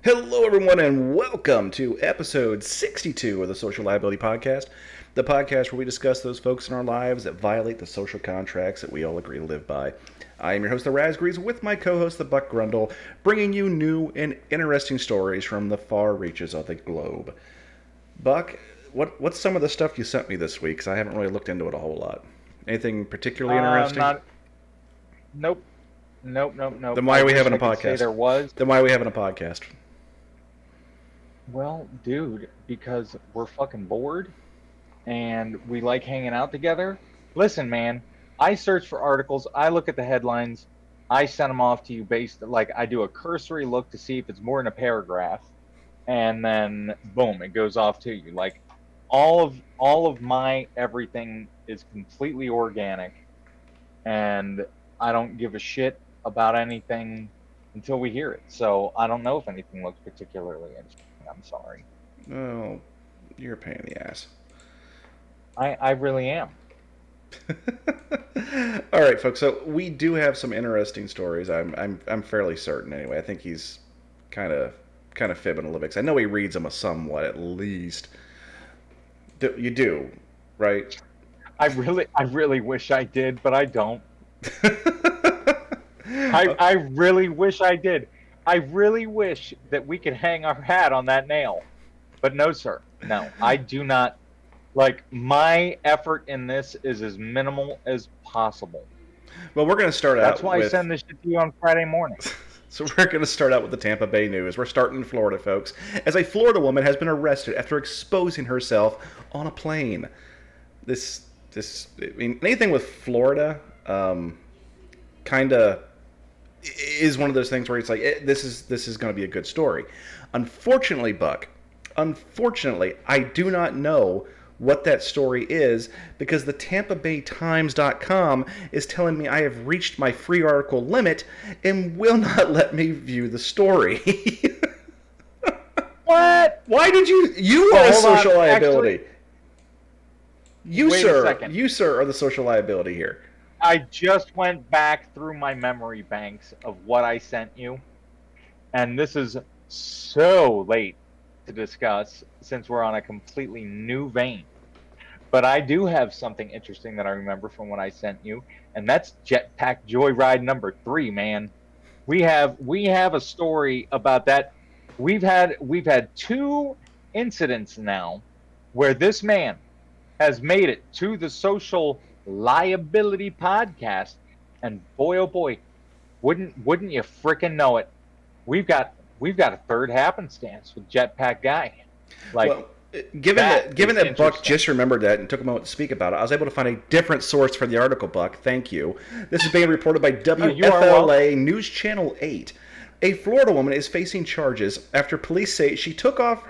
Hello, everyone, and welcome to episode 62 of the Social Liability Podcast, the podcast where we discuss those folks in our lives that violate the social contracts that we all agree to live by. I am your host, the Raspberries, with my co-host, the Buck Grundle, bringing you new and interesting stories from the far reaches of the globe. Buck, what's some of the stuff you sent me this week? Because I haven't really looked into it a whole lot. Anything particularly interesting? Not. Nope. Nope. Then why are we having a I could say podcast? there was. Then why are we having a podcast? Well, dude, because we're fucking bored and we like hanging out together. Listen, man, I search for articles, I look at the headlines, I send them off to you based like I do a cursory look to see if it's more than a paragraph, and then boom, it goes off to you. Like all of my everything is completely organic, and I don't give a shit about anything until we hear it. So I don't know if anything looks particularly interesting. I'm sorry. Oh, you're a pain in the ass. I really am. All right, folks. So we do have some interesting stories. I'm fairly certain. Anyway, I think he's kind of fibbing a little bit. 'Cause I know he reads them somewhat, at least. You do, right? I really wish I did, but I don't. I really wish I did. I really wish that we could hang our hat on that nail. But no, sir. No, I do not. Like, my effort in this is as minimal as possible. Well, we're going to start out. That's why I send this shit to you on Friday morning. So we're going to start out with the Tampa Bay news. We're starting in Florida, folks, as a Florida woman has been arrested after exposing herself on a plane. I mean, anything with Florida, kind of is one of those things where it's like this is going to be a good story. Unfortunately, Buck, I do not know what that story is because the TampaBayTimes.com is telling me I have reached my free article limit and will not let me view the story. What? Why did you are a social liability? Actually, You sir are the social liability here. I just went back through my memory banks of what I sent you, and this is so late to discuss since we're on a completely new vein. But I do have something interesting that I remember from what I sent you, and that's Jetpack Joyride number 3, man. We have a story about that. We've had 2 incidents now where this man has made it to the Social Liability Podcast, and boy oh boy, wouldn't you frickin' know it, we've got a third happenstance with Jetpack Guy. Like, well, given that Buck just remembered that and took a moment to speak about it, I was able to find a different source for the article, Buck. Thank you. This is being reported by WFLA News Channel 8. A Florida woman is facing charges after police say she took off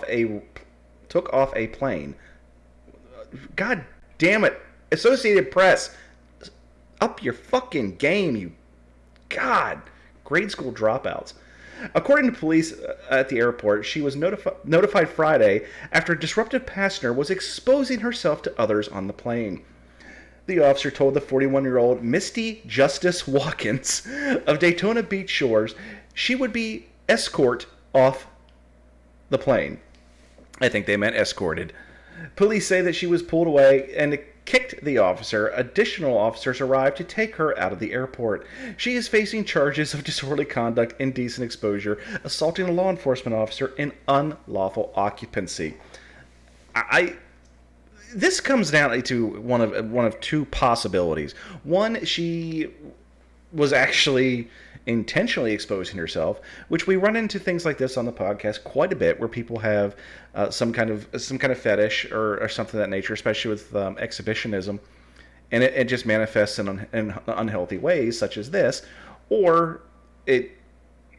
a plane. God damn it. Associated Press, up your fucking game, you God. Grade school dropouts. According to police at the airport, she was notified Friday after a disruptive passenger was exposing herself to others on the plane. The officer told the 41-year-old Misty Justice Watkins of Daytona Beach Shores she would be escorted off the plane. I think they meant escorted. Police say that she was pulled away and kicked the officer. Additional officers arrived to take her out of the airport. She is facing charges of disorderly conduct, indecent exposure, assaulting a law enforcement officer, and unlawful occupancy. This comes down to one of 2 possibilities. One, she was actually intentionally exposing herself, which we run into things like this on the podcast quite a bit, where people have some kind of fetish or something of that nature, especially with exhibitionism, and it just manifests in unhealthy ways, such as this, or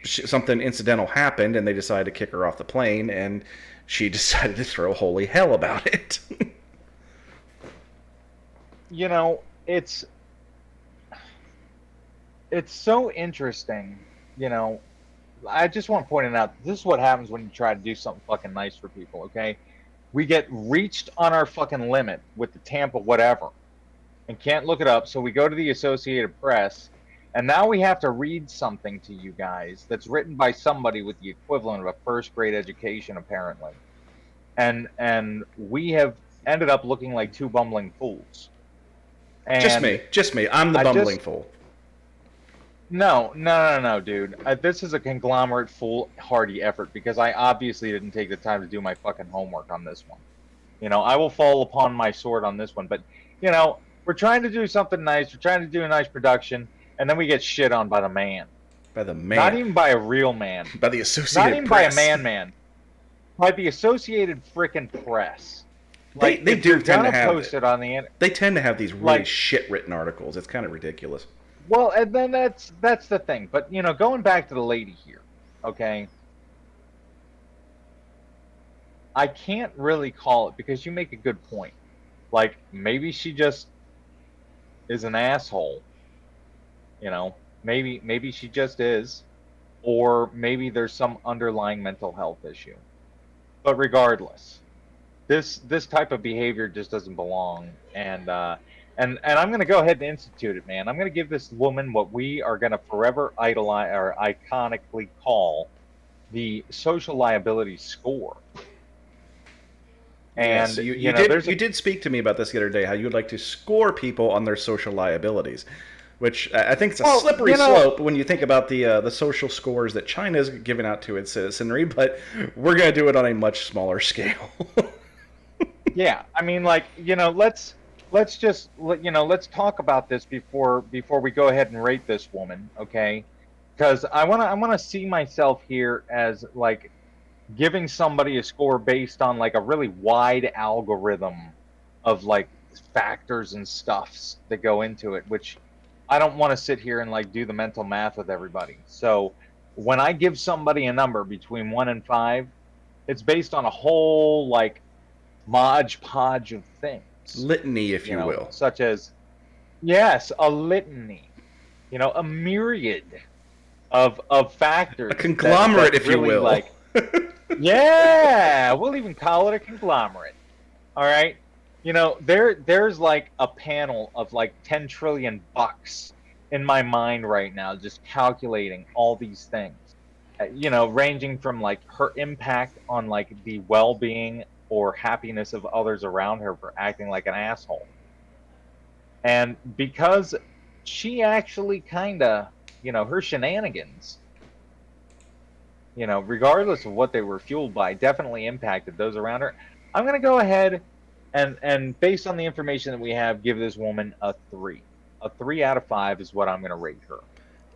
something incidental happened and they decided to kick her off the plane, and she decided to throw holy hell about it. You know, it's so interesting. You know, I just want to point it out. This is what happens when you try to do something fucking nice for people, okay? We get reached on our fucking limit with the Tampa whatever and can't look it up, so we go to the Associated Press, And now we have to read something to you guys that's written by somebody with the equivalent of a first grade education, apparently. And we have ended up looking like two bumbling fools. And just me. I'm the bumbling fool. No, dude. This is a conglomerate foolhardy effort because I obviously didn't take the time to do my fucking homework on this one. You know, I will fall upon my sword on this one, but you know, we're trying to do something nice. We're trying to do a nice production, and then we get shit on by the man. By the man. Not even by a real man. By the Associated Not even Press. by a man. By the Associated frickin' Press. Like, they do tend to have post it on the internet. They tend to have these really shit written articles. It's kind of ridiculous. Well, and then that's the thing. But you know, going back to the lady here, okay. I can't really call it because you make a good point. Like, maybe she just is an asshole. You know, maybe she just is, or maybe there's some underlying mental health issue. But regardless, this type of behavior just doesn't belong. And I'm going to go ahead and institute it, man. I'm going to give this woman what we are going to forever idolize or iconically call the social liability score. And yes, you did speak to me about this the other day, how you would like to score people on their social liabilities, which I think it's a slippery slope when you think about the social scores that China's giving out to its citizenry, but we're going to do it on a much smaller scale. Yeah, I mean, like, you know, let's just, you know, let's talk about this before we go ahead and rate this woman, okay? Because I want to see myself here as like giving somebody a score based on like a really wide algorithm of like factors and stuffs that go into it, which I don't want to sit here and like do the mental math with everybody. So when I give somebody a number between 1 and 5, it's based on a whole like modge podge of things, litany, if you will, such as, yes, a litany, you know, a myriad of factors, a conglomerate, if really, you will, like, yeah, we'll even call it a conglomerate. All right, you know, there's like a panel of like 10 trillion bucks in my mind right now, just calculating all these things, you know, ranging from like her impact on like the well-being or happiness of others around her for acting like an asshole. And because she actually kind of, you know, her shenanigans, you know, regardless of what they were fueled by, definitely impacted those around her. I'm going to go ahead and based on the information that we have, give this woman a 3. A 3 out of 5 is what I'm going to rate her.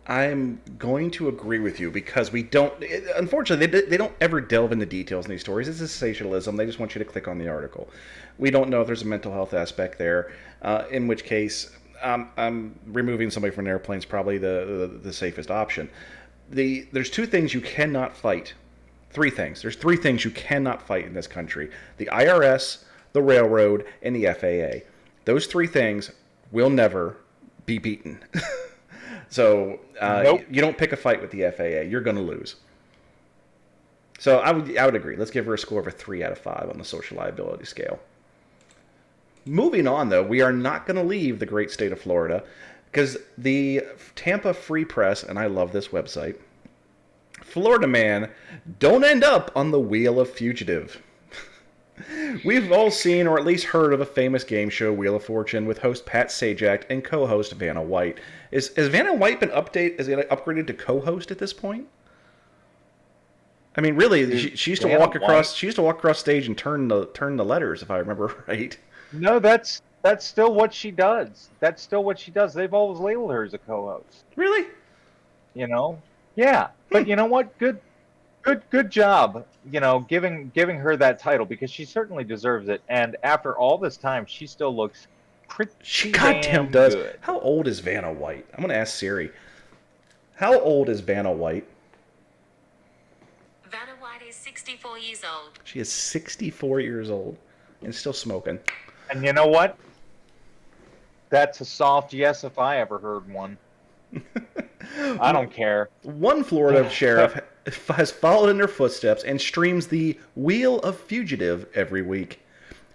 I'm going to agree with you because we don't, unfortunately, they don't ever delve into details in these stories. It's sensationalism. They just want you to click on the article. We don't know if there's a mental health aspect there, in which case I'm removing somebody from an airplane is probably the safest option. There's 2 things you cannot fight. 3 things. There's 3 things you cannot fight in this country. The IRS, the railroad, and the FAA. Those 3 things will never be beaten. So nope. You don't pick a fight with the FAA. You're going to lose. So I would agree. Let's give her a score of a 3 out of 5 on the social liability scale. Moving on, though, we are not going to leave the great state of Florida because the Tampa Free Press, and I love this website, Florida man, don't end up on the Wheel of Fugitive. We've all seen or at least heard of a famous game show, Wheel of Fortune, with host Pat Sajak and co-host Vanna White. Has Vanna White been upgraded to co-host at this point? I mean, really, she used to walk across. She used to walk across stage and turn the letters, if I remember right. No, that's still what she does. That's still what she does. They've always labeled her as a co-host. Really? You know? Yeah. But you know what? Good job, you know, giving her that title because she certainly deserves it. And after all this time, she still looks pretty goddamn does. Good. How old is Vanna White? I'm going to ask Siri. How old is Vanna White? Vanna White is 64 years old. She is 64 years old and still smoking. And you know what? That's a soft yes if I ever heard one. I don't care. One Florida sheriff has followed in their footsteps and streams the Wheel of Fugitive every week.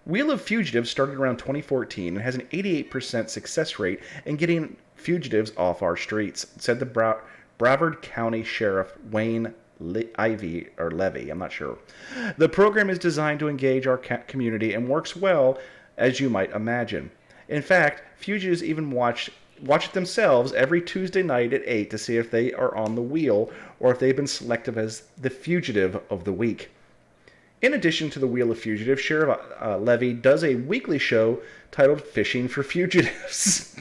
Wheel of Fugitive started around 2014 and has an 88% success rate in getting fugitives off our streets, said the Brevard County Sheriff Wayne Levy. I'm not sure. The program is designed to engage our community and works well, as you might imagine. In fact, fugitives even watch it themselves every Tuesday night at 8 to see if they are on the wheel or if they've been selected as the fugitive of the week. In addition to the Wheel of Fugitives, Sheriff Levy does a weekly show titled Fishing for Fugitives.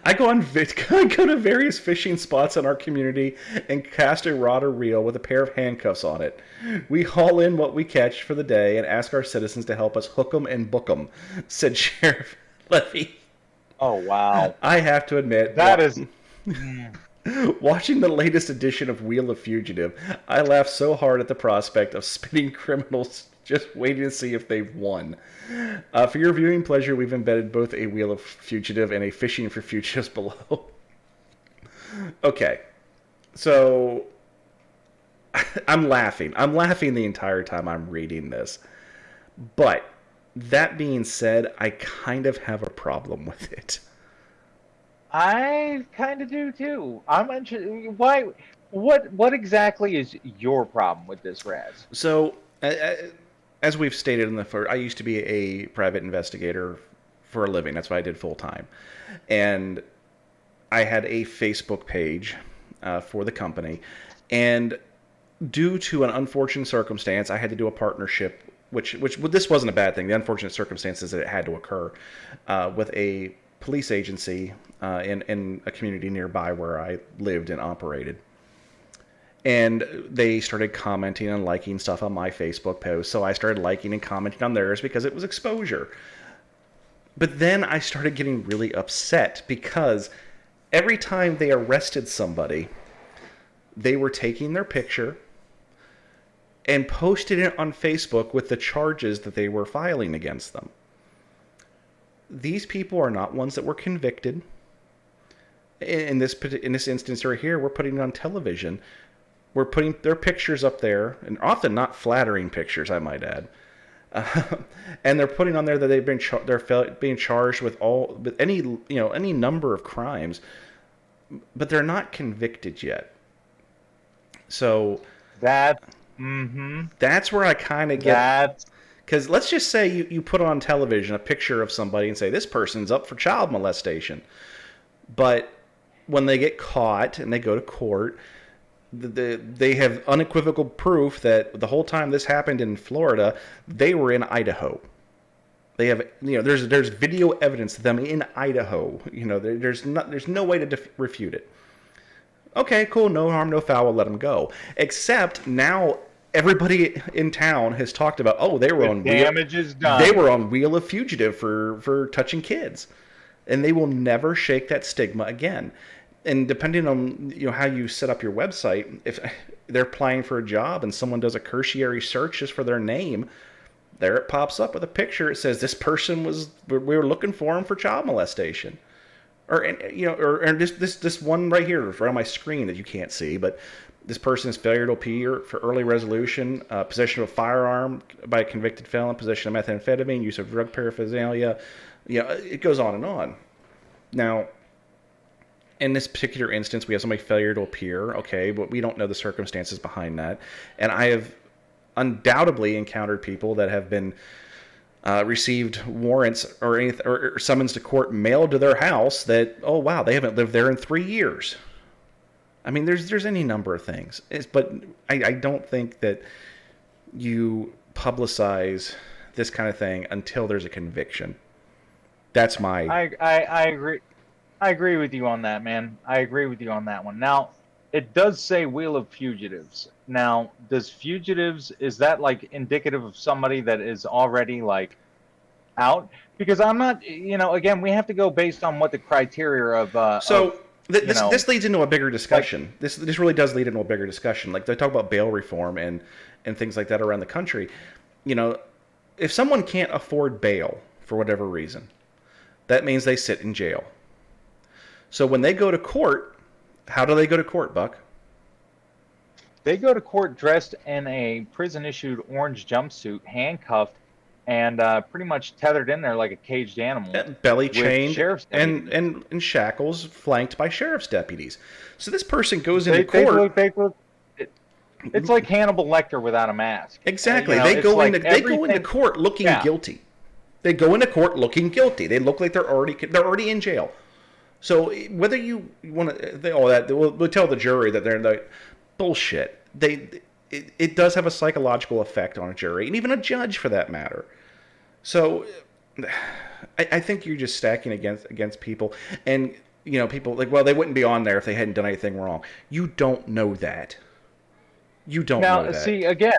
I go to various fishing spots in our community and cast a rod or reel with a pair of handcuffs on it. We haul in what we catch for the day and ask our citizens to help us hook 'em and book 'em, said Sheriff Levy. Oh, wow. I have to admit, that is... watching the latest edition of Wheel of Fugitive, I laughed so hard at the prospect of spinning criminals just waiting to see if they've won. For your viewing pleasure, we've embedded both a Wheel of Fugitive and a Fishing for Fugitives below. Okay, so I'm laughing. I'm laughing the entire time I'm reading this. But that being said, I kind of have a problem with it. I kind of do too. I'm interested. Why? What exactly is your problem with this, Raz? So, as we've stated in the first, I used to be a private investigator for a living. That's what I did full time, and I had a Facebook page for the company, and due to an unfortunate circumstance, I had to do a partnership. Which this wasn't a bad thing. The unfortunate circumstances that it had to occur with a police agency in a community nearby where I lived and operated. And they started commenting and liking stuff on my Facebook post, so I started liking and commenting on theirs because it was exposure. But then I started getting really upset because every time they arrested somebody, they were taking their picture and posted it on Facebook with the charges that they were filing against them. These people are not ones that were convicted. In this instance right here, we're putting it on television. We're putting their pictures up there, and often not flattering pictures, I might add. And they're putting on there that they're being charged with any number of crimes, but they're not convicted yet. So that's where I kind of get. Because let's just say you put on television a picture of somebody and say, this person's up for child molestation. But when they get caught and they go to court, they have unequivocal proof that the whole time this happened in Florida, they were in Idaho. They have, there's video evidence of them in Idaho. There's no way to refute it. Okay, cool, no harm, no foul, we'll let them go. Except now everybody in town has talked about, they were on damage is done. They were on Wheel of Fugitive for touching kids, and they will never shake that stigma again. And depending on how you set up your website, if they're applying for a job and someone does a cursory search just for their name, there it pops up with a picture. It says this person we were looking for him for child molestation, or this one right here right on my screen that you can't see, but. This person's failure to appear for early resolution, possession of a firearm by a convicted felon, possession of methamphetamine, use of drug paraphernalia. It goes on and on. Now, in this particular instance, we have somebody failure to appear, okay, but we don't know the circumstances behind that. And I have undoubtedly encountered people that have been received warrants or summons to court mailed to their house that, oh wow, they haven't lived there in 3 years. I mean, there's any number of things, but I don't think that you publicize this kind of thing until there's a conviction. That's my. I agree. I agree with you on that, man. I agree with you on that one. Now, it does say Wheel of Fugitives. Now, does fugitives, is that like indicative of somebody that is already like out? Because I'm not, again, we have to go based on what the criteria of. This leads into a bigger discussion. This really does lead into a bigger discussion. Like they talk about bail reform and things like that around the country. If someone can't afford bail for whatever reason, that means they sit in jail. So when they go to court, how do they go to court, Buck? They go to court dressed in a prison-issued orange jumpsuit, handcuffed, and pretty much tethered in there like a caged animal, belly with chained sheriff's and, deputies. and shackles, flanked by sheriff's deputies. So this person goes into court. It's like Hannibal Lecter without a mask. Exactly. It's like They go into court looking Yeah. guilty. They go into court looking guilty. They look like they're already in jail. So whether you want to, we'll tell the jury that they're like bullshit. It does have a psychological effect on a jury and even a judge for that matter. So I think you're just stacking against people, and people like, well, they wouldn't be on there if they hadn't done anything wrong. You don't know that. You don't know that. Now, see, again,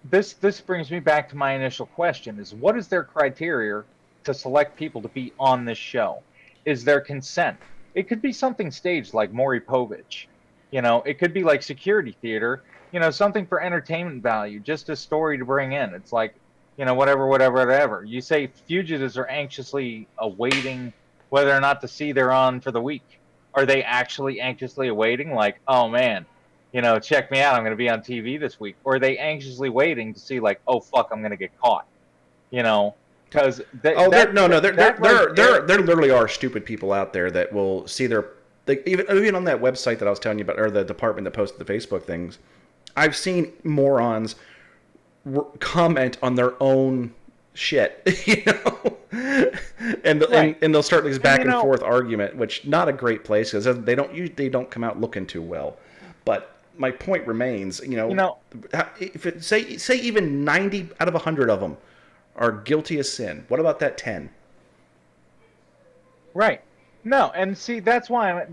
this brings me back to my initial question: is what is their criteria to select people to be on this show? Is there consent? It could be something staged like Maury Povich. It could be like security theater. Something for entertainment value, just a story to bring in. It's like, whatever. You say fugitives are anxiously awaiting whether or not to see they're on for the week. Are they actually anxiously awaiting? Like, oh man, check me out. I'm going to be on TV this week. Or are they anxiously waiting to see like, oh fuck, I'm going to get caught? Because there literally are stupid people out there that will see even on that website that I was telling you about, or the department that posted the Facebook things. I've seen morons comment on their own shit, and they'll start this back and forth argument, which not a great place because they don't come out looking too well. But my point remains, if say even 90 out of 100 of them are guilty of sin, what about that 10? Right. No, and see that's why,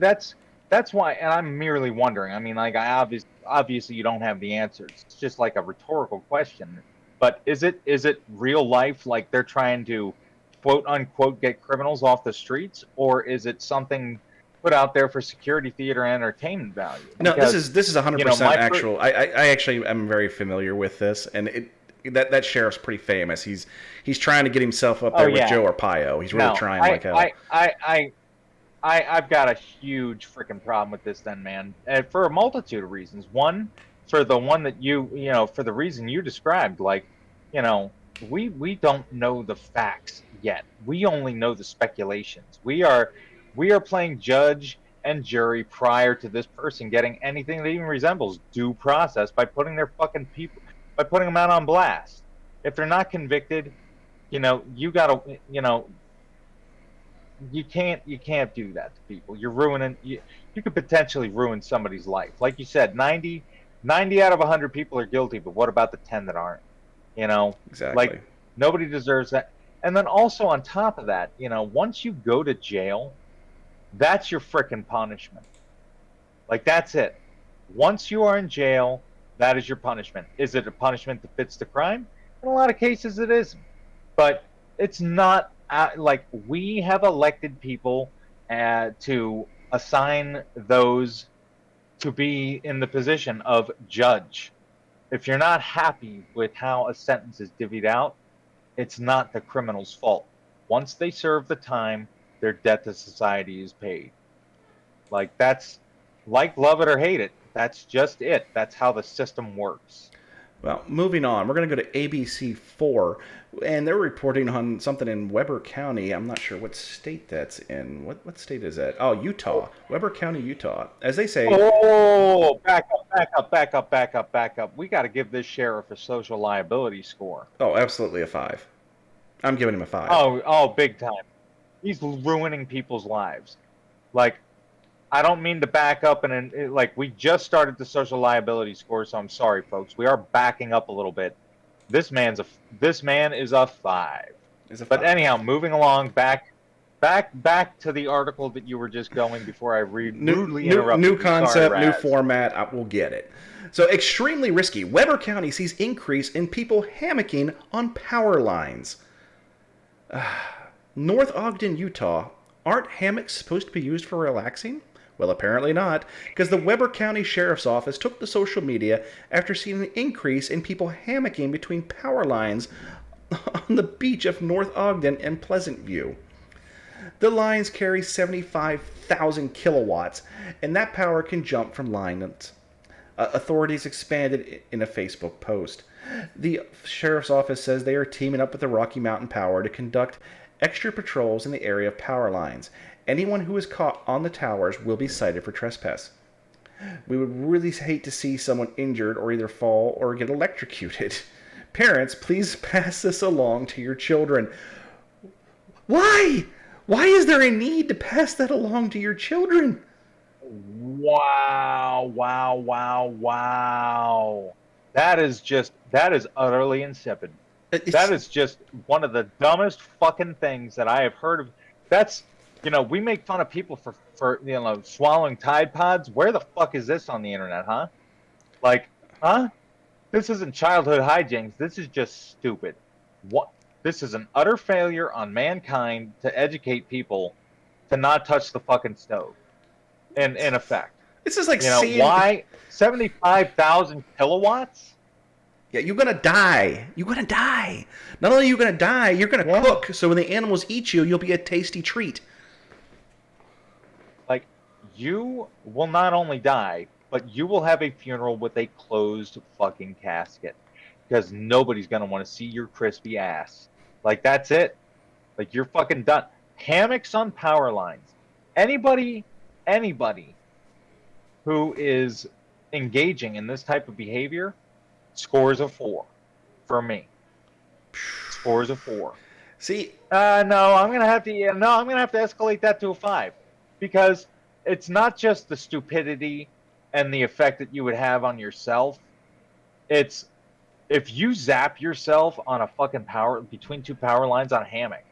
and I'm merely wondering. I mean, like, obviously you don't have the answers. It's just like a rhetorical question. But is it real life? Like they're trying to quote unquote get criminals off the streets, or is it something put out there for security theater and entertainment value? Because, no, this is 100% actual. I actually am very familiar with this, and that sheriff's pretty famous. He's trying to get himself up there with Joe Arpaio. He's really trying like hell. I've got a huge freaking problem with this then, man, and for a multitude of reasons. One, for the one that for the reason you described, like, we don't know the facts yet. We only know the speculations. We are playing judge and jury prior to this person getting anything that even resembles due process by putting them out on blast. If they're not convicted, you gotta, you can't do that to people. You're ruining. You could potentially ruin somebody's life. Like you said, 90 out of 100 people are guilty, but what about the 10 that aren't? Exactly. Like nobody deserves that. And then also on top of that, once you go to jail, that's your frickin' punishment. Like that's it. Once you are in jail, that is your punishment. Is it a punishment that fits the crime? In a lot of cases, it isn't. But it's not. Like we have elected people to assign those to be in the position of judge. If you're not happy with how a sentence is divvied out, it's not the criminal's fault. Once they serve the time, their debt to society is paid. Like that's, like, love it or hate it, that's just it. That's how the system works. Well, moving on, we're going to go to ABC4, and they're reporting on something in Weber County. I'm not sure what state that's in. What state is that? Oh, Utah. Weber County, Utah. As they say... Oh, back up. We got to give this sheriff a social liability score. Oh, absolutely a 5. I'm giving him a 5. Oh, big time. He's ruining people's lives. Like, I don't mean to back up and like we just started the social liability score, so I'm sorry, folks. We are backing up a little bit. This man is a 5. But anyhow, moving along, back to the article that you were just going before I rudely interrupted. New concept, sorry, new format. We'll get it. So extremely risky. Weber County sees increase in people hammocking on power lines. North Ogden, Utah. Aren't hammocks supposed to be used for relaxing? Well, apparently not, because the Weber County Sheriff's Office took to social media after seeing an increase in people hammocking between power lines on the beach of North Ogden and Pleasant View. The lines carry 75,000 kilowatts, and that power can jump from lines. Authorities expanded in a Facebook post. The sheriff's office says they are teaming up with the Rocky Mountain Power to conduct extra patrols in the area of power lines. Anyone who is caught on the towers will be cited for trespass. We would really hate to see someone injured or either fall or get electrocuted. Parents, please pass this along to your children. Why? Why is there a need to pass that along to your children? Wow, wow, wow, wow. That is utterly insipid. That is just one of the dumbest fucking things that I have heard of. That's, we make fun of people for swallowing Tide Pods. Where the fuck is this on the internet, huh? Like, huh? This isn't childhood hijinks. This is just stupid. What? This is an utter failure on mankind to educate people to not touch the fucking stove. In effect. This is like why 75,000 kilowatts? Yeah, you're gonna die. You're gonna die. Not only are you gonna die, you're gonna cook. So when the animals eat you, you'll be a tasty treat. Like, you will not only die, but you will have a funeral with a closed fucking casket, because nobody's gonna want to see your crispy ass. Like, that's it. Like, you're fucking done. Hammocks on power lines. Anybody who is engaging in this type of behavior, scores of 4 for me. Scores of 4. See, I'm gonna have to escalate that to a 5, because it's not just the stupidity and the effect that you would have on yourself. It's if you zap yourself on a fucking between two power lines on a hammock,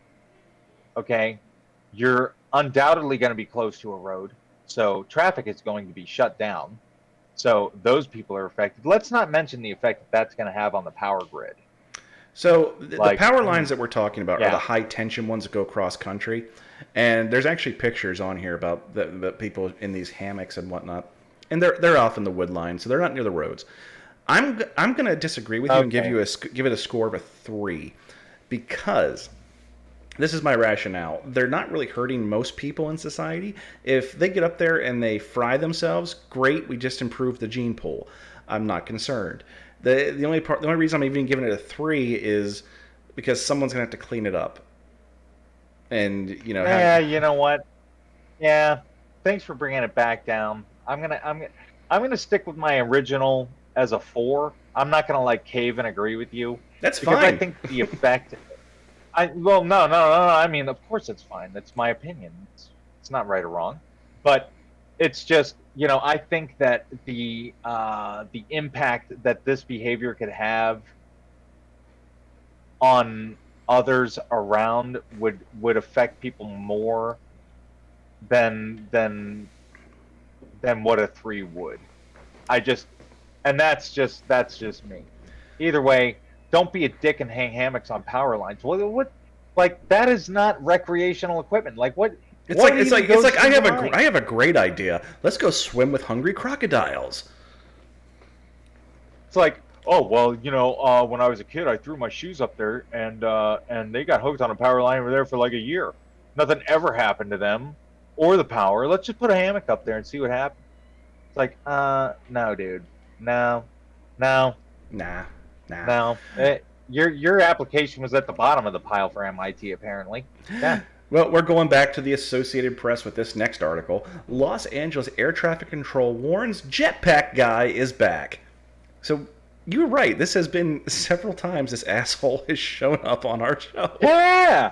okay, you're undoubtedly going to be close to a road, so traffic is going to be shut down. So those people are affected. Let's not mention the effect that's going to have on the power grid. So the power lines that we're talking about are the high tension ones that go across country, and there's actually pictures on here about the people in these hammocks and whatnot, and they're off in the wood line, so they're not near the roads. I'm going to disagree with you and give it a score of a 3, because this is my rationale. They're not really hurting most people in society. If they get up there and they fry themselves, great. We just improved the gene pool. I'm not concerned. The only reason I'm even giving it a 3 is because someone's gonna have to clean it up. And you know what? Yeah. Thanks for bringing it back down. I'm gonna stick with my original as a 4. I'm not gonna cave and agree with you. That's because fine. I think the effect. No. I mean, of course it's fine. That's my opinion. It's not right or wrong, but it's just I think that the impact that this behavior could have on others around would affect people more than what a 3 would. And that's just me. Either way, don't be a dick and hang hammocks on power lines. What that is not recreational equipment. Like what? It's like I have a great idea. Let's go swim with hungry crocodiles. It's like, oh well, when I was a kid, I threw my shoes up there and they got hooked on a power line over there for like a year. Nothing ever happened to them or the power. Let's just put a hammock up there and see what happens. It's like, no, dude, no. Your application was at the bottom of the pile for MIT, apparently. Yeah. Well, we're going back to the Associated Press with this next article. Los Angeles Air Traffic Control warns jetpack guy is back. So you were right. This has been several times this asshole has shown up on our show. Yeah.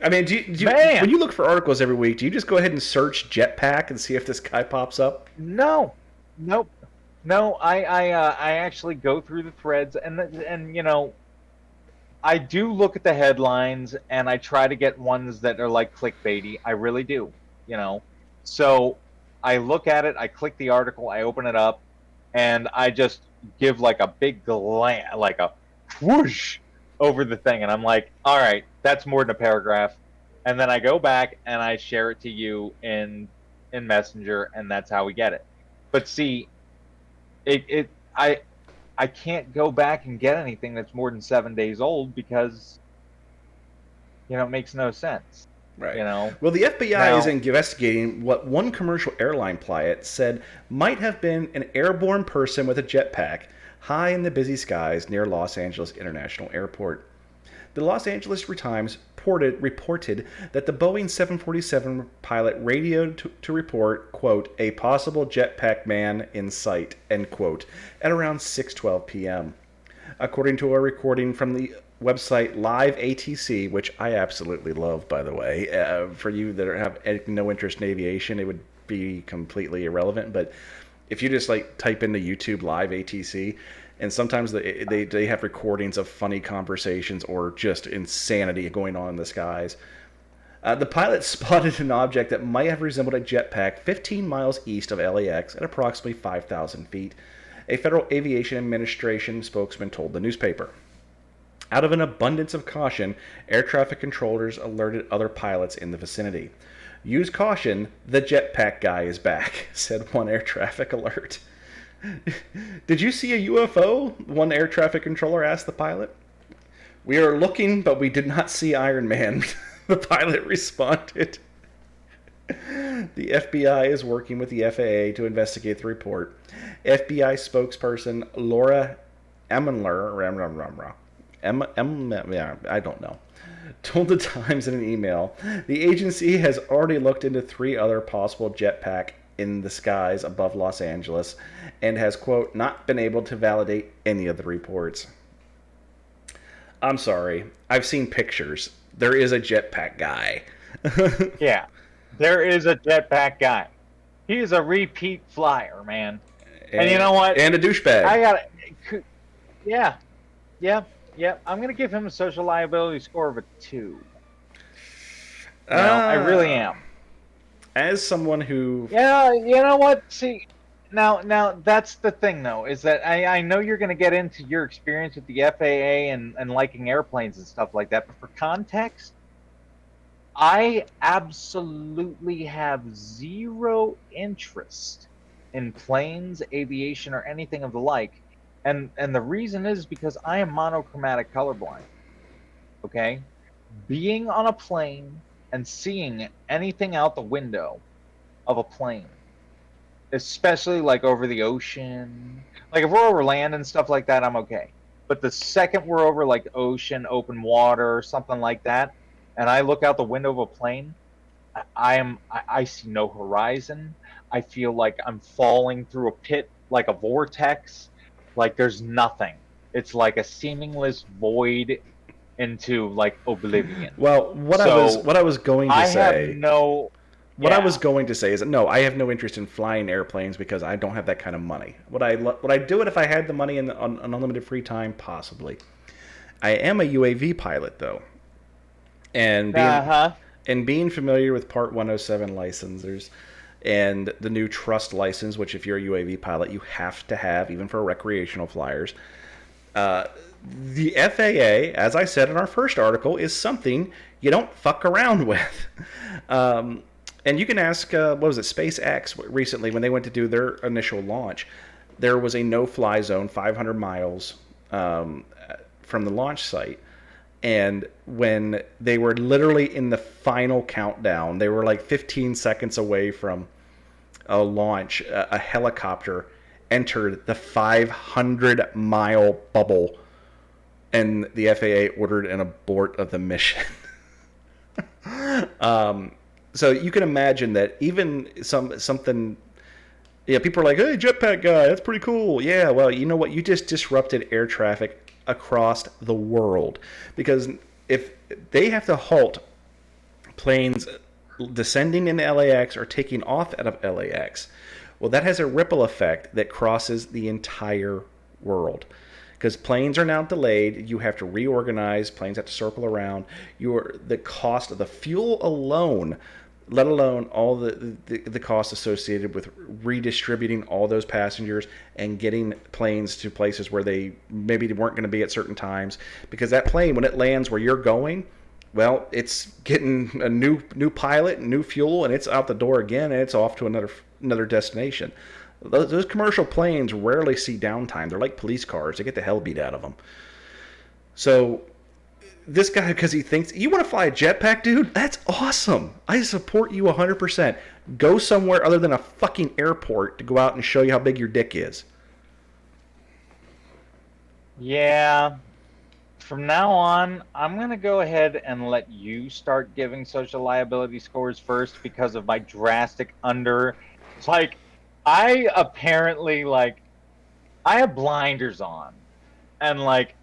I mean, do you when you look for articles every week, do you just go ahead and search jetpack and see if this guy pops up? No. Nope. No, I actually go through the threads and I do look at the headlines and I try to get ones that are like clickbaity. I really do, So I look at it, I click the article, I open it up, and I just give like a big glance, like a whoosh over the thing, and I'm like, all right, that's more than a paragraph. And then I go back and I share it to you in Messenger, and that's how we get it. But see, I can't go back and get anything that's more than 7 days old because, it makes no sense. Right. Well, the FBI is investigating what one commercial airline pilot said might have been an airborne person with a jetpack. high in the busy skies near Los Angeles International Airport. The Los Angeles Times reported that the Boeing 747 pilot radioed to report, quote, a possible jetpack man in sight, end quote, at around 6:12 p.m. According to a recording from the website Live ATC, which I absolutely love, by the way. For you that have no interest in aviation, it would be completely irrelevant. But if you just like type into YouTube Live ATC, and sometimes they have recordings of funny conversations or just insanity going on in the skies. The pilot spotted an object that might have resembled a jetpack 15 miles east of LAX at approximately 5,000 feet, a Federal Aviation Administration spokesman told the newspaper. Out of an abundance of caution, air traffic controllers alerted other pilots in the vicinity. Use caution, the jetpack guy is back, said one air traffic alert. Did you see a UFO? One air traffic controller asked the pilot. We are looking, but we did not see Iron Man, the pilot responded. The FBI is working with the FAA to investigate the report. FBI spokesperson Laura Emmenler, I don't know, told the Times in an email, the agency has already looked into 3 other possible jetpack in the skies above Los Angeles and has, quote, not been able to validate any of the reports. I'm sorry. I've seen pictures. There is a jetpack guy. Yeah. There is a jetpack guy. He is a repeat flyer, man. And you know what? And a douchebag. I got it. Yeah. I'm going to give him a social liability score of a 2. I really am. As someone who... Yeah, you know what? See, now that's the thing, though, is that I know you're going to get into your experience with the FAA and liking airplanes and stuff like that, but for context, I absolutely have zero interest in planes, aviation, or anything of the like. And the reason is because I am monochromatic colorblind. Okay? Being on a plane and seeing anything out the window of a plane, especially like over the ocean, like if we're over land and stuff like that, I'm okay. But the second we're over like ocean, open water, something like that, and I look out the window of a plane, I see no horizon. I feel like I'm falling through a pit, like a vortex. Like there's nothing. It's like a seamless void into like oblivion. Well, what I was going to say. I was going to say is that no, I have no interest in flying airplanes because I don't have that kind of money. Would I do it if I had the money and on unlimited free time? Possibly. I am a UAV pilot though, and being familiar with Part 107 licensors and the new Trust license, which if you're a UAV pilot you have to have even for recreational flyers. The FAA, as I said in our first article, is something you don't fuck around with. And you can ask, what was it, SpaceX recently when they went to do their initial launch. There was a no-fly zone 500 miles from the launch site. And when they were literally in the final countdown, they were like 15 seconds away from a launch, a helicopter entered the 500-mile bubble, and the FAA ordered an abort of the mission. So you can imagine that even something, people are like, hey, jetpack guy, that's pretty cool. Yeah, well, you know what? You just disrupted air traffic across the world. Because if they have to halt planes descending in LAX or taking off out of LAX, well, that has a ripple effect that crosses the entire world. Because planes are now delayed, you have to reorganize, planes have to circle around. The cost of the fuel alone, let alone all the costs associated with redistributing all those passengers and getting planes to places where they maybe weren't going to be at certain times. Because that plane, when it lands where you're going, well, it's getting a new pilot, new fuel, and it's out the door again, and it's off to another destination. Those commercial planes rarely see downtime. They're like police cars. They get the hell beat out of them. So this guy, because he thinks, you want to fly a jetpack, dude? That's awesome. I support you 100%. Go somewhere other than a fucking airport to go out and show you how big your dick is. Yeah. From now on, I'm going to go ahead and let you start giving social liability scores first because of my drastic under. It's like, I apparently, like, I have blinders on. And, like,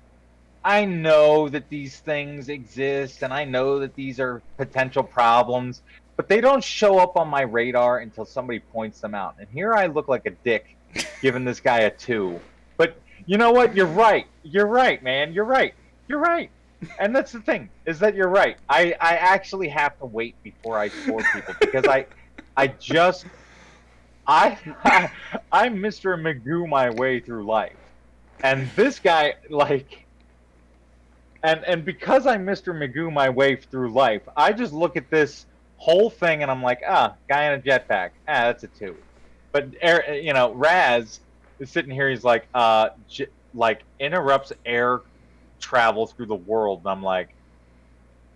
I know that these things exist and I know that these are potential problems, but they don't show up on my radar until somebody points them out. And here I look like a dick giving this guy a 2. But you know what? You're right. You're right, man. You're right. You're right. And that's the thing, is that you're right. I actually have to wait before I score people because I just I I Mr. Magoo my way through life. And this guy, like, and because I Mr. Magoo my way through life, I just look at this whole thing and I'm like, guy in a jetpack, that's a 2. But Raz is sitting here. He's like, like interrupts air travel through the world, and I'm like,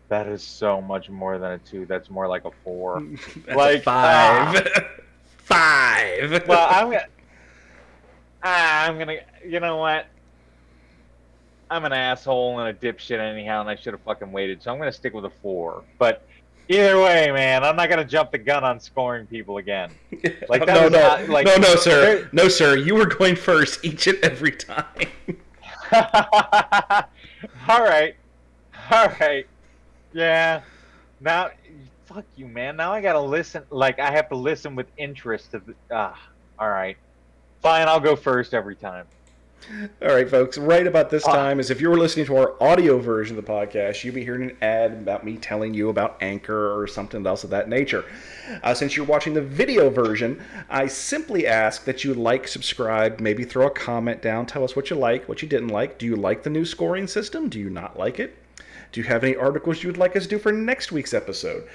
that is so much more than a 2. That's more like a 4. That's like a 5. 5. Well, I'm gonna. You know what? I'm an asshole and a dipshit anyhow, and I should have fucking waited. So I'm gonna stick with a 4. But either way, man, I'm not gonna jump the gun on scoring people again. Like that no, sir. No, sir. You were going first each and every time. All right. Yeah. Now, fuck you, man. Now I gotta listen. Like I have to listen with interest to the. All right. Fine. I'll go first every time. All right, folks. Right about this time is if you were listening to our audio version of the podcast, you'd be hearing an ad about me telling you about Anchor or something else of that nature. Since you're watching the video version, I simply ask that you like, subscribe, maybe throw a comment down, tell us what you like, what you didn't like. Do you like the new scoring system? Do you not like it? Do you have any articles you would like us to do for next week's episode?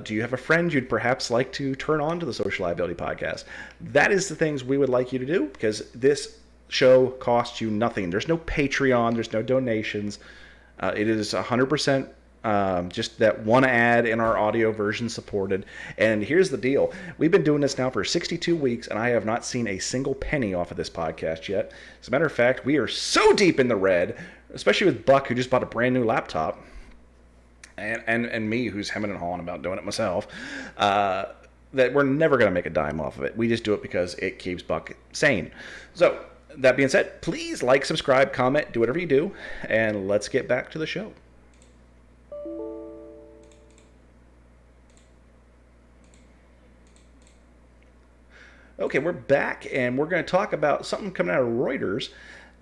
Do you have a friend you'd perhaps like to turn on to the Social Liability Podcast? That is the things we would like you to do because this show costs you nothing. There's no Patreon. There's no donations. It is 100% just that one ad in our audio version supported. And here's the deal. We've been doing this now for 62 weeks, and I have not seen a single penny off of this podcast yet. As a matter of fact, we are so deep in the red, especially with Buck, who just bought a brand new laptop, and me, who's hemming and hawing about doing it myself, that we're never going to make a dime off of it. We just do it because it keeps Buck sane. So, that being said, please like, subscribe, comment, do whatever you do, and let's get back to the show. Okay, we're back, and we're going to talk about something coming out of Reuters.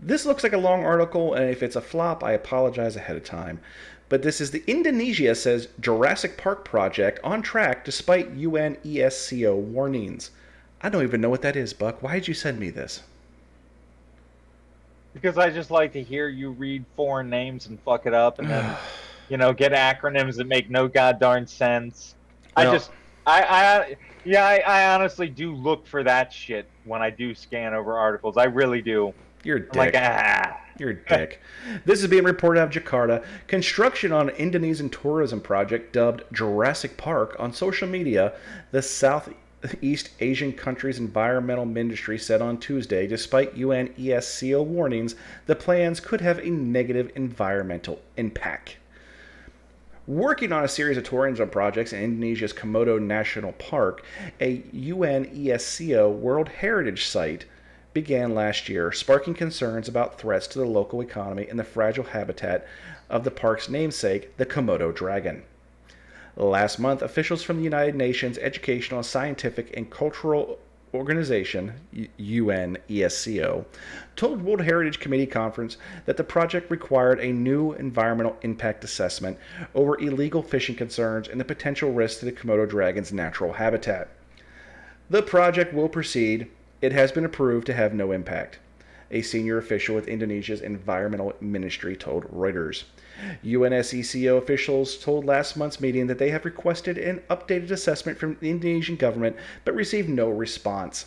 This looks like a long article, and if it's a flop, I apologize ahead of time. But this is the Indonesia says Jurassic Park project on track despite UN ESCO warnings. I don't even know what that is, Buck. Why did you send me this? Because I just like to hear you read foreign names and fuck it up, and then, get acronyms that make no goddamn sense. Well, I honestly do look for that shit when I do scan over articles. I really do. You're a dick. You're a dick. This is being reported out of Jakarta. Construction on an Indonesian tourism project dubbed Jurassic Park on social media, the Southeast Asian country's environmental ministry said on Tuesday, despite UN ESCO warnings, the plans could have a negative environmental impact. Working on a series of tourism projects in Indonesia's Komodo National Park, a UN ESCO World Heritage Site began last year, sparking concerns about threats to the local economy and the fragile habitat of the park's namesake, the Komodo dragon. Last month, officials from the United Nations Educational, Scientific, and Cultural Organization, UN ESCO, told World Heritage Committee Conference that the project required a new environmental impact assessment over illegal fishing concerns and the potential risks to the Komodo dragon's natural habitat. The project will proceed. It has been approved to have no impact, a senior official with Indonesia's environmental ministry told Reuters. UNSECO officials told last month's meeting that they have requested an updated assessment from the Indonesian government but received no response.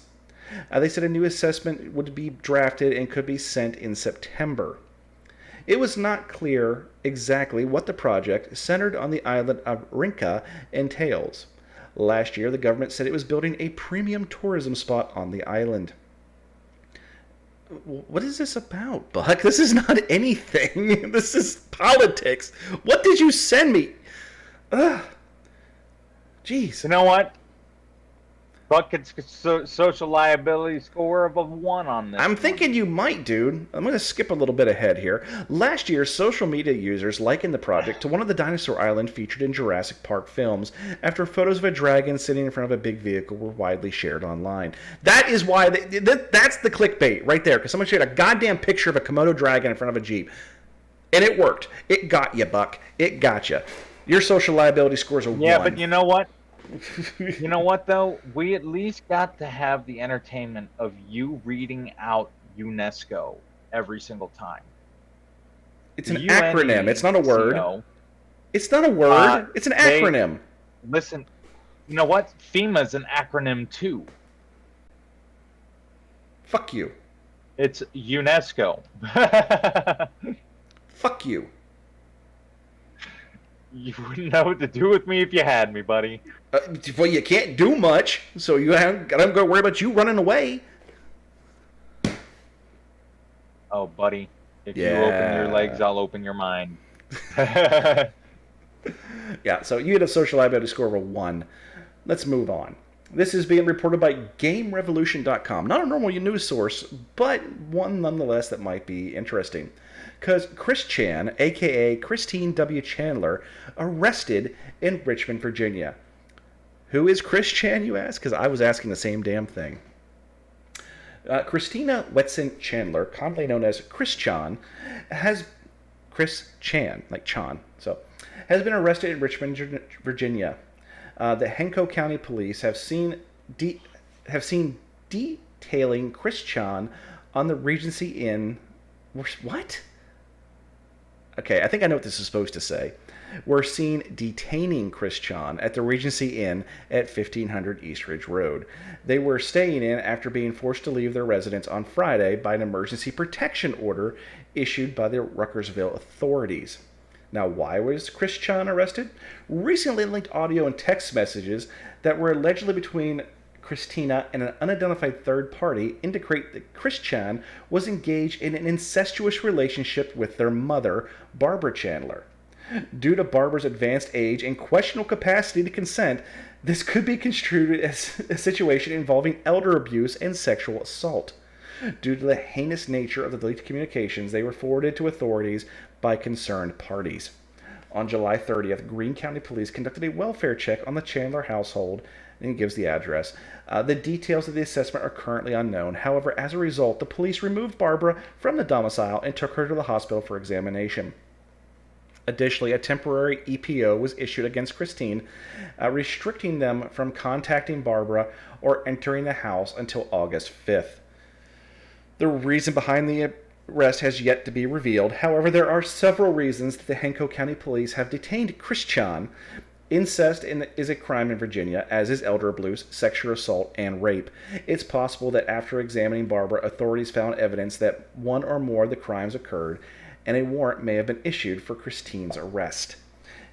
They said a new assessment would be drafted and could be sent in September. It was not clear exactly what the project, centered on the island of Rinca, entails. Last year, the government said it was building a premium tourism spot on the island. What is this about, Buck? This is not anything. This is politics. What did you send me? Ugh. Jeez. You know what? Buck gets social liability score of a 1 on this. I'm thinking you might, dude. I'm going to skip a little bit ahead here. Last year, social media users likened the project to one of the dinosaur island featured in Jurassic Park films after photos of a dragon sitting in front of a big vehicle were widely shared online. That is why, that's the clickbait right there, because someone shared a goddamn picture of a Komodo dragon in front of a Jeep. And it worked. It got you, Buck. It got you. Your social liability scores are 1. Yeah, but you know what? You know what, though? We at least got to have the entertainment of you reading out UNESCO every single time. It's an acronym. It's not a word. It's not a word. It's an acronym. Listen, you know what? FEMA's an acronym, too. Fuck you. It's UNESCO. Fuck you. You wouldn't know what to do with me if you had me, buddy. Well, you can't do much, so you haven't got to worry about you running away. Oh, buddy. If you open your legs, I'll open your mind. Yeah, so you get a social liability score of a 1. Let's move on. This is being reported by GameRevolution.com. Not a normal news source, but one nonetheless that might be interesting. Because Chris Chan, a.k.a. Christine W. Chandler, arrested in Richmond, Virginia. Who is Chris Chan, you ask? Because I was asking the same damn thing. Christina Wetson Chandler, commonly known as Chris Chan, has been arrested in Richmond, Virginia. The Henco County Police have seen detailing Chris Chan on the Regency Inn. What? Okay, I think I know what this is supposed to say. We're seen detaining Chris Chan at the Regency Inn at 1500 East Ridge Road. They were staying in after being forced to leave their residence on Friday by an emergency protection order issued by the Ruckersville authorities. Now, why was Chris Chan arrested? Recently linked audio and text messages that were allegedly between Christina and an unidentified third party indicate that Chris Chan was engaged in an incestuous relationship with their mother, Barbara Chandler. Due to Barbara's advanced age and questionable capacity to consent, this could be construed as a situation involving elder abuse and sexual assault. Due to the heinous nature of the leaked communications, they were forwarded to authorities by concerned parties. On July 30th, Greene County Police conducted a welfare check on the Chandler household, and it gives the address. The details of the assessment are currently unknown. However, as a result, the police removed Barbara from the domicile and took her to the hospital for examination. Additionally, a temporary EPO was issued against Christine, restricting them from contacting Barbara or entering the house until August 5th. The reason behind the arrest has yet to be revealed. However, there are several reasons that the Henco County Police have detained Chris Chan. Incest is a crime in Virginia, as is elder abuse, sexual assault, and rape. It's possible that after examining Barbara, authorities found evidence that one or more of the crimes occurred, and a warrant may have been issued for Christine's arrest.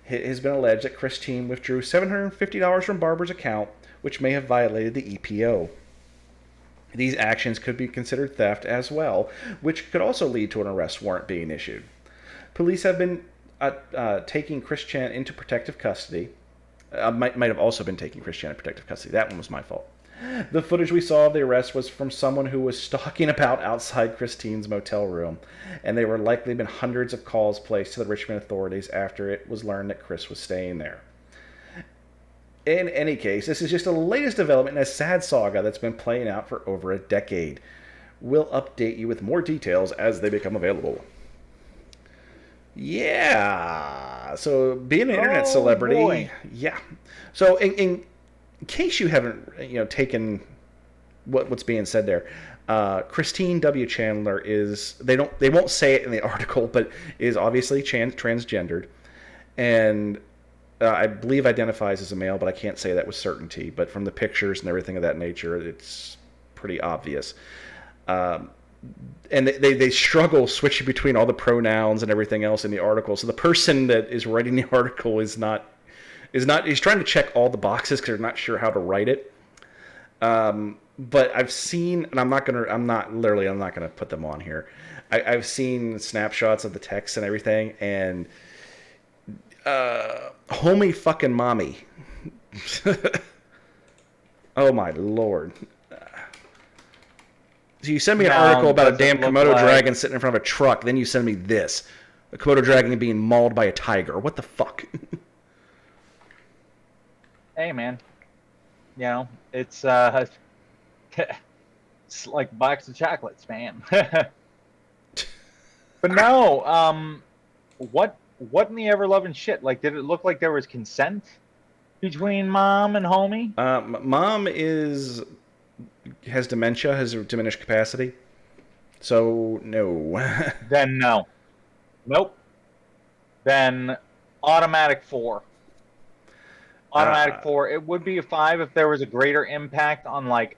It has been alleged that Christine withdrew $750 from Barbara's account, which may have violated the EPO. These actions could be considered theft as well, which could also lead to an arrest warrant being issued. Police have been taking Chris Chan into protective custody. Might have also been taking Chris Chan into protective custody. That one was my fault. The footage we saw of the arrest was from someone who was stalking about outside Christine's motel room, and there were likely been hundreds of calls placed to the Richmond authorities after it was learned that Chris was staying there. In any case, this is just the latest development in a sad saga that's been playing out for over a decade. We'll update you with more details as they become available. Yeah. So being an internet celebrity. Boy. Yeah. So in case you haven't taken what's being said there, Christine W. Chandler is they won't say it in the article, but is obviously transgendered, and I believe identifies as a male, but I can't say that with certainty. But from the pictures and everything of that nature, it's pretty obvious. And they struggle switching between all the pronouns and everything else in the article. So the person that is writing the article he's trying to check all the boxes because they're not sure how to write it. But I've seen, and I'm not gonna put them on here. I've seen snapshots of the text and everything, and homie fucking mommy. Oh my lord. So you send me an article about a damn Komodo dragon sitting in front of a truck, then you send me this. A Komodo dragon being mauled by a tiger. What the fuck? Hey, man. You know, it's it's like a box of chocolates, man. But no, what in the ever-loving shit? Like, did it look like there was consent between mom and homie? Mom has dementia, has diminished capacity. So, no. Then no. Nope. Then automatic 4. Automatic 4. It would be a 5 if there was a greater impact on, like,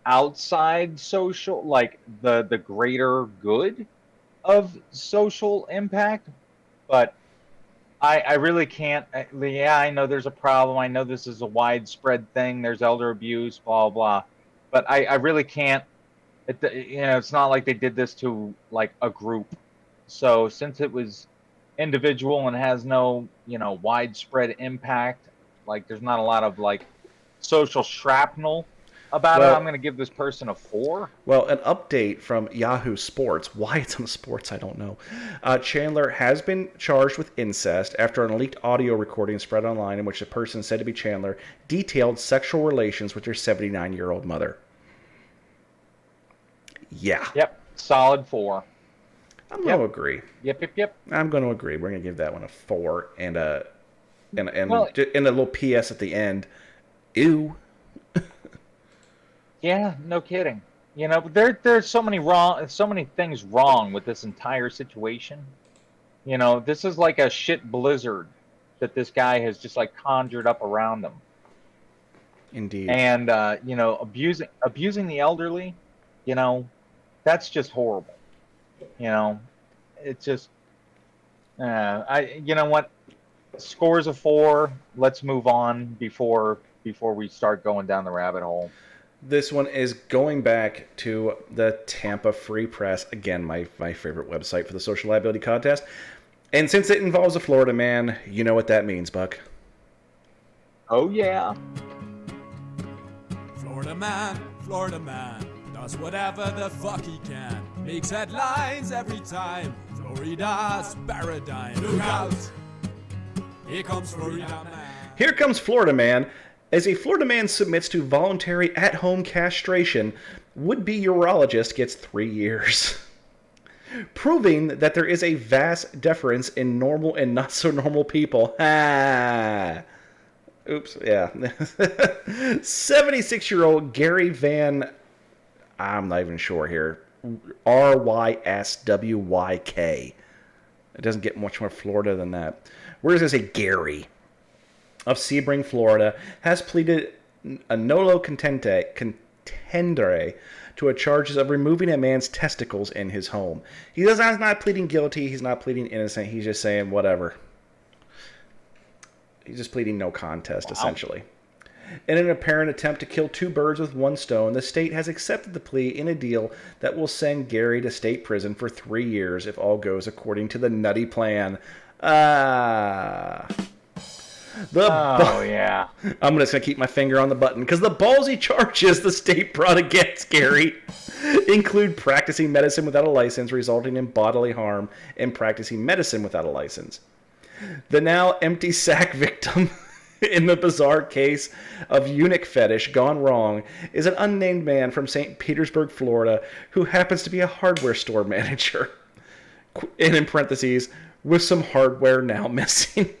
outside social, like, the greater good of social impact. But I really can't. Yeah, I know there's a problem. I know this is a widespread thing. There's elder abuse, blah, blah. But I really can't. It's not like they did this to, like, a group. So since it was individual and has no, widespread impact, like, there's not a lot of, like, social shrapnel about it, I'm going to give this person a 4. Well, an update from Yahoo Sports. Why it's on sports, I don't know. Chandler has been charged with incest after an leaked audio recording spread online in which the person said to be Chandler detailed sexual relations with their 79-year-old mother. Yeah. Yep. Solid 4. I'm going to agree. Yep. I'm going to agree. We're going to give that one a 4 and a little PS at the end. Ew. Yeah, no kidding. There's so many things wrong with this entire situation. This is like a shit blizzard that this guy has just, like, conjured up around him. Indeed. And abusing the elderly, that's just horrible. It's just you know what? Scores of 4. Let's move on before we start going down the rabbit hole. This one is going back to the Tampa Free Press. Again, my favorite website for the social liability contest. And since it involves a Florida man, you know what that means, Buck. Oh, yeah. Florida man, does whatever the fuck he can. Makes headlines every time. Florida's paradigm. Look out! Here comes Florida man. Here comes Florida man. As a Florida man submits to voluntary at-home castration, would-be urologist gets 3 years. Proving that there is a vast difference in normal and not-so-normal people. Oops, yeah. 76-year-old Gary Van... I'm not even sure here. RYSWYK. It doesn't get much more Florida than that. Where does it say Gary? Of Sebring, Florida, has pleaded a nolo contendere to a charges of removing a man's testicles in his home. He's not pleading guilty. He's not pleading innocent. He's just saying whatever. He's just pleading no contest, essentially. In an apparent attempt to kill 2 birds with 1 stone, the state has accepted the plea in a deal that will send Gary to state prison for 3 years if all goes according to the nutty plan. Yeah. I'm just going to keep my finger on the button because the ballsy charges the state brought against Gary include practicing medicine without a license, resulting in bodily harm, and practicing medicine without a license. The now empty sack victim in the bizarre case of eunuch fetish gone wrong is an unnamed man from St. Petersburg, Florida, who happens to be a hardware store manager. And in parentheses, with some hardware now missing.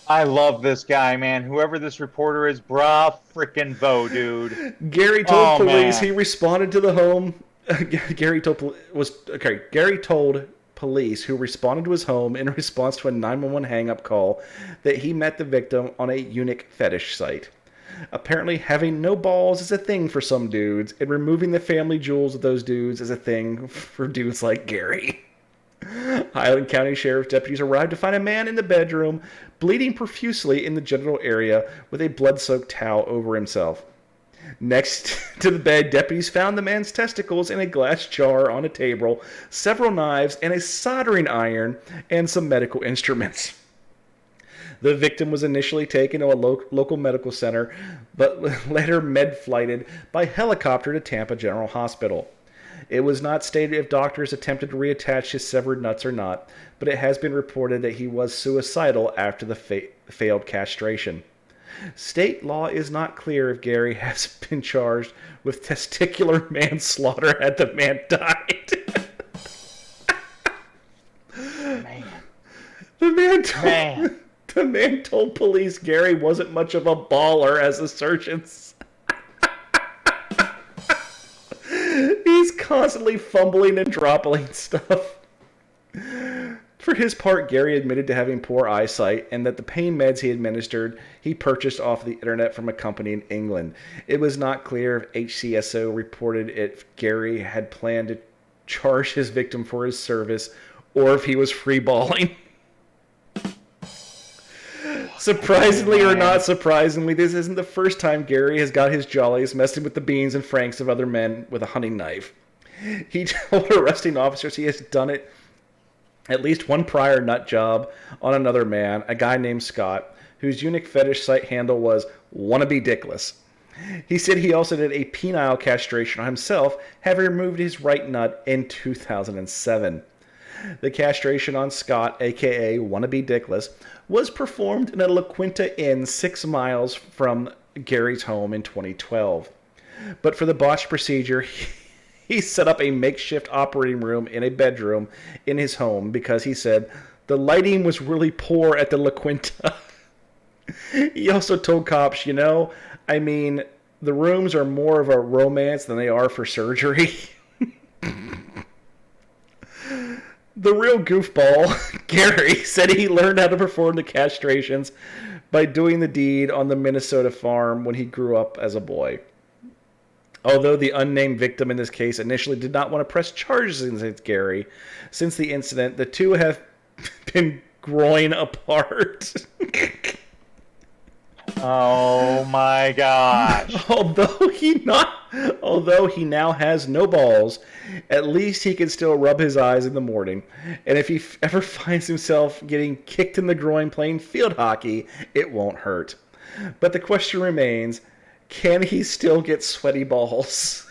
I love this guy, man. Whoever this reporter is, brah frickin' vo, dude. Gary told police he responded to the home. Gary told police who responded to his home in response to a 911 hang-up call that he met the victim on a eunuch fetish site. Apparently, having no balls is a thing for some dudes, and removing the family jewels of those dudes is a thing for dudes like Gary. Highland County Sheriff's deputies arrived to find a man in the bedroom, bleeding profusely in the genital area with a blood-soaked towel over himself. Next to the bed, deputies found the man's testicles in a glass jar on a table, several knives, and a soldering iron, and some medical instruments. The victim was initially taken to a local medical center, but later med-flighted by helicopter to Tampa General Hospital. It was not stated if doctors attempted to reattach his severed nuts or not, but it has been reported that he was suicidal after the failed castration. State law is not clear if Gary has been charged with testicular manslaughter had the man died. Man. The man told police Gary wasn't much of a baller as a surgeon. He's constantly fumbling and dropping stuff. For his part, Gary admitted to having poor eyesight and that the pain meds he administered he purchased off the internet from a company in England. It was not clear if HCSO reported if Gary had planned to charge his victim for his service or if he was freeballing. Surprisingly or not surprisingly, this isn't the first time Gary has got his jollies messing with the beans and franks of other men with a hunting knife. He told arresting officers he has done it at least one prior nut job on another man, a guy named Scott, whose unique fetish site handle was wannabe dickless. He said he also did a penile castration on himself, having removed his right nut in 2007. The castration on Scott, aka wannabe dickless, was performed in a La Quinta Inn 6 miles from Gary's home in 2012. But for the botched procedure, he set up a makeshift operating room in a bedroom in his home because he said the lighting was really poor at the La Quinta. He also told cops, the rooms are more of a romance than they are for surgery. The real goofball, Gary, said he learned how to perform the castrations by doing the deed on the Minnesota farm when he grew up as a boy. Although the unnamed victim in this case initially did not want to press charges against Gary, since the incident, the two have been growing apart. Oh my gosh. Although he now has no balls, at least he can still rub his eyes in the morning. And if he ever finds himself getting kicked in the groin playing field hockey, it won't hurt. But the question remains, can he still get sweaty balls?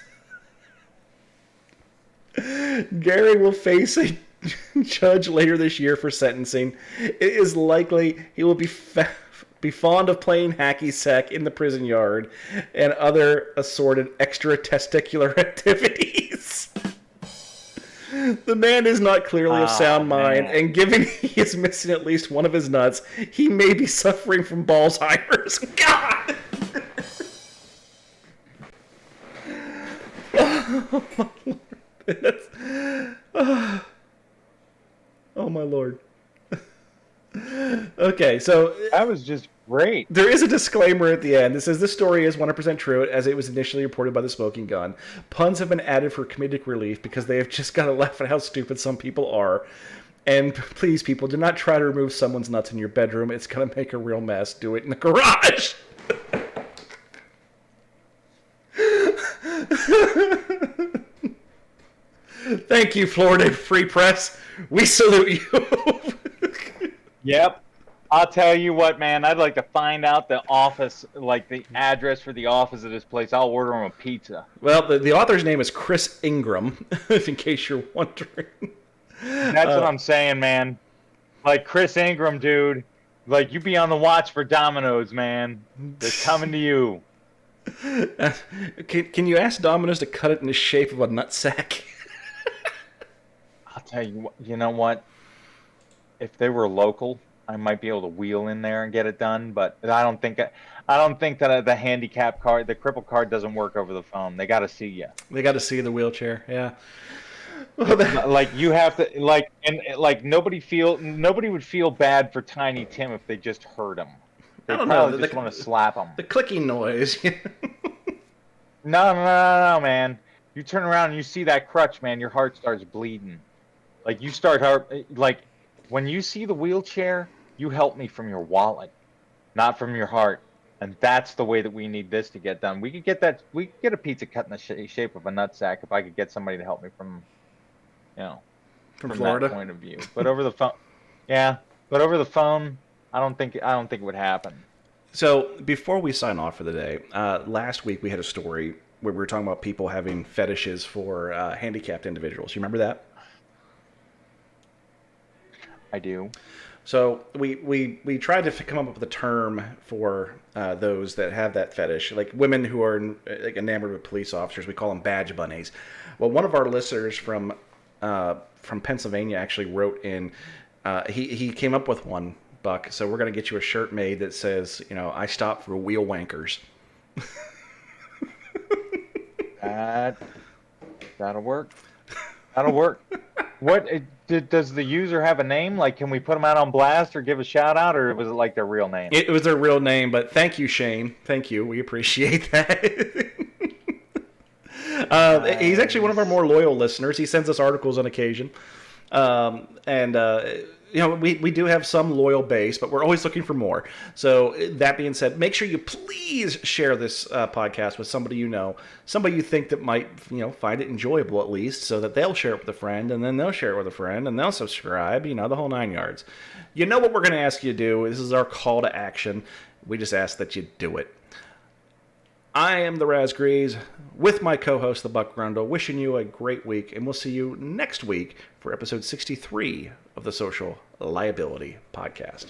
Gary will face a judge later this year for sentencing. It is likely he will be fond of playing hacky sack in the prison yard and other assorted extra testicular activities. The man is not clearly of sound mind, and given he is missing at least one of his nuts, he may be suffering from Alzheimer's. God! Oh my Lord. Oh my Lord. Okay, so that was just great. There is a disclaimer at the end. It says this story is 100% true as it was initially reported by the Smoking Gun. Puns have been added for comedic relief because they have just got to laugh at how stupid some people are. And please, people, do not try to remove someone's nuts in your bedroom. It's going to make a real mess. Do it in the garage. Thank you, Florida Free Press. We salute you. Yep. I'll tell you what, man. I'd like to find out the office, like the address for the office of this place. I'll order him a pizza. Well, the author's name is Chris Ingram, in case you're wondering. That's what I'm saying, man. Like Chris Ingram, dude. Like, you be on the watch for Domino's, man. They're coming to you. Can you ask Domino's to cut it in the shape of a nutsack? I'll tell you what. You know what? If they were local, I might be able to wheel in there and get it done. But I don't think that the handicap card, the cripple card, doesn't work over the phone. They got to see you. They got to see the wheelchair. Yeah. Like you have to nobody would feel bad for Tiny Tim if they just heard him. They probably just want to slap him. The clicking noise. No, man. You turn around and you see that crutch, man. Your heart starts bleeding. Like you start like when you see the wheelchair, you help me from your wallet, not from your heart. And that's the way that we need this to get done. We could get that. We could get a pizza cut in the shape of a nutsack if I could get somebody to help me from, from Florida that point of view. But over the phone, yeah. But over the phone, I don't think it would happen. So before we sign off for the day, last week we had a story where we were talking about people having fetishes for handicapped individuals. You remember that? I do. So we tried to come up with a term for those that have that fetish, like women who are like enamored with police officers. We call them badge bunnies. Well, one of our listeners from Pennsylvania actually wrote in. He came up with one, Buck. So we're gonna get you a shirt made that says, I stop for wheel wankers. That'll work. That'll work. What does the user have a name? Like, can we put them out on blast or give a shout out, or was it like their real name? It was their real name, but thank you, Shane. Thank you. We appreciate that. He's actually one of our more loyal listeners. He sends us articles on occasion, we do have some loyal base, but we're always looking for more. So that being said, make sure you please share this podcast with somebody somebody you think that might find it enjoyable at least, so that they'll share it with a friend, and then they'll share it with a friend, and they'll subscribe. The whole 9 yards. You know what we're going to ask you to do? This is our call to action. We just ask that you do it. I am the Razgrees with my co-host, the Buck Grundle, wishing you a great week, and we'll see you next week for episode 63 of the Social Liability Podcast.